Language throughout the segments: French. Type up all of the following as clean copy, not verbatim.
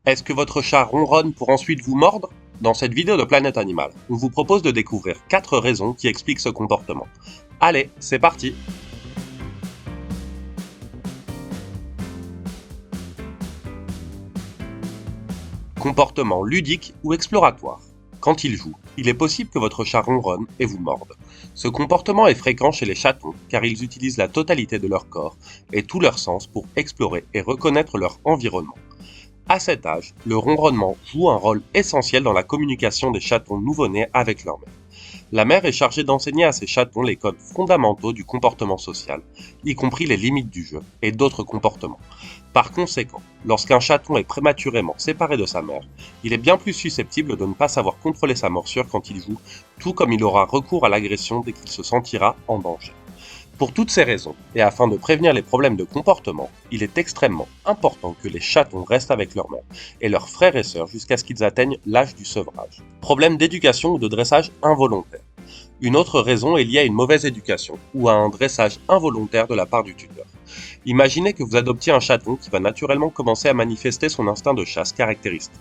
Est-ce que votre chat ronronne pour ensuite vous mordre? Dans cette vidéo de Planète Animal, on vous propose de découvrir 4 raisons qui expliquent ce comportement. Allez, c'est parti! Comportement ludique ou exploratoire. Quand il joue, il est possible que votre chat ronronne et vous morde. Ce comportement est fréquent chez les chatons car ils utilisent la totalité de leur corps et tous leurs sens pour explorer et reconnaître leur environnement. À cet âge, le ronronnement joue un rôle essentiel dans la communication des chatons nouveau-nés avec leur mère. La mère est chargée d'enseigner à ses chatons les codes fondamentaux du comportement social, y compris les limites du jeu et d'autres comportements. Par conséquent, lorsqu'un chaton est prématurément séparé de sa mère, il est bien plus susceptible de ne pas savoir contrôler sa morsure quand il joue, tout comme il aura recours à l'agression dès qu'il se sentira en danger. Pour toutes ces raisons, et afin de prévenir les problèmes de comportement, il est extrêmement important que les chatons restent avec leur mère et leurs frères et sœurs jusqu'à ce qu'ils atteignent l'âge du sevrage. Problème d'éducation ou de dressage involontaire. Une autre raison est liée à une mauvaise éducation ou à un dressage involontaire de la part du tuteur. Imaginez que vous adoptiez un chaton qui va naturellement commencer à manifester son instinct de chasse caractéristique.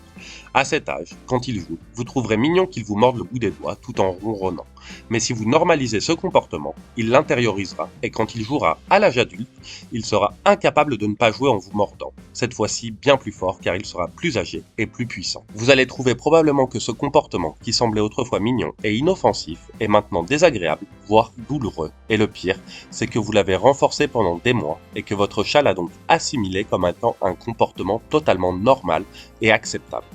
À cet âge, quand il joue, vous trouverez mignon qu'il vous morde le bout des doigts tout en ronronnant. Mais si vous normalisez ce comportement, il l'intériorisera et quand il jouera à l'âge adulte, il sera incapable de ne pas jouer en vous mordant. Cette fois-ci bien plus fort car il sera plus âgé et plus puissant. Vous allez trouver probablement que ce comportement, qui semblait autrefois mignon et inoffensif, est maintenant désagréable, voire douloureux. Et le pire, c'est que vous l'avez renforcé pendant des mois et que votre chat l'a donc assimilé comme étant un comportement totalement normal et acceptable.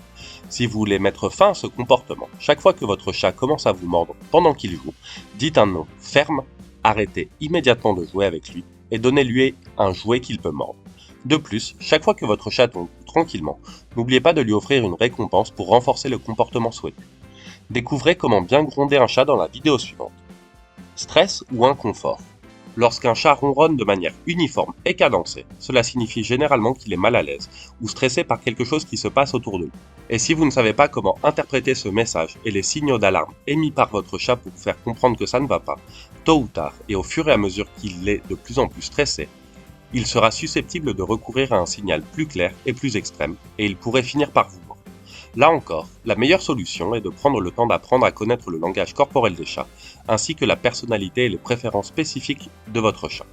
Si vous voulez mettre fin à ce comportement, chaque fois que votre chat commence à vous mordre pendant qu'il joue, dites un nom ferme, arrêtez immédiatement de jouer avec lui et donnez-lui un jouet qu'il peut mordre. De plus, chaque fois que votre chaton joue tranquillement, n'oubliez pas de lui offrir une récompense pour renforcer le comportement souhaité. Découvrez comment bien gronder un chat dans la vidéo suivante. Stress ou inconfort. Lorsqu'un chat ronronne de manière uniforme et cadencée, cela signifie généralement qu'il est mal à l'aise ou stressé par quelque chose qui se passe autour de lui. Et si vous ne savez pas comment interpréter ce message et les signaux d'alarme émis par votre chat pour vous faire comprendre que ça ne va pas, tôt ou tard et au fur et à mesure qu'il est de plus en plus stressé, il sera susceptible de recourir à un signal plus clair et plus extrême et il pourrait finir par vous mordre. Là encore, la meilleure solution est de prendre le temps d'apprendre à connaître le langage corporel des chats, ainsi que la personnalité et les préférences spécifiques de votre chat.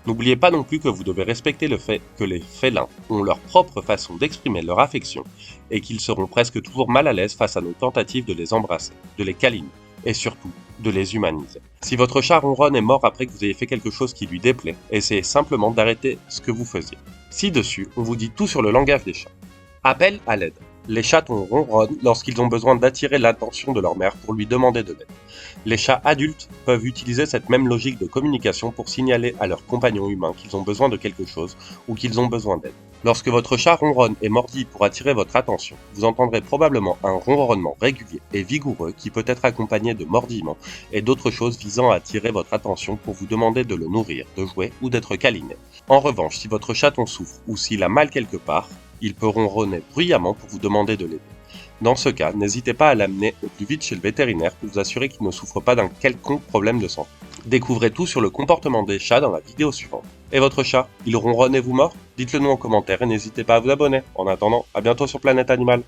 N'oubliez pas non plus que vous devez respecter le fait que les félins ont leur propre façon d'exprimer leur affection et qu'ils seront presque toujours mal à l'aise face à nos tentatives de les embrasser, de les câliner et surtout de les humaniser. Si votre chat ronronne et mord après que vous ayez fait quelque chose qui lui déplaît, essayez simplement d'arrêter ce que vous faisiez. Ci-dessus, on vous dit tout sur le langage des chats. Appel à l'aide. Les chatons ronronnent lorsqu'ils ont besoin d'attirer l'attention de leur mère pour lui demander de l'aide. Les chats adultes peuvent utiliser cette même logique de communication pour signaler à leurs compagnons humains qu'ils ont besoin de quelque chose ou qu'ils ont besoin d'aide. Lorsque votre chat ronronne et mordit pour attirer votre attention, vous entendrez probablement un ronronnement régulier et vigoureux qui peut être accompagné de mordillements et d'autres choses visant à attirer votre attention pour vous demander de le nourrir, de jouer ou d'être câliné. En revanche, si votre chaton souffre ou s'il a mal quelque part, il peut ronronner bruyamment pour vous demander de l'aider. Dans ce cas, n'hésitez pas à l'amener au plus vite chez le vétérinaire pour vous assurer qu'il ne souffre pas d'un quelconque problème de santé. Découvrez tout sur le comportement des chats dans la vidéo suivante. Et votre chat, il ronronne et vous mord? Dites-le nous en commentaire et n'hésitez pas à vous abonner. En attendant, à bientôt sur Planète Animal.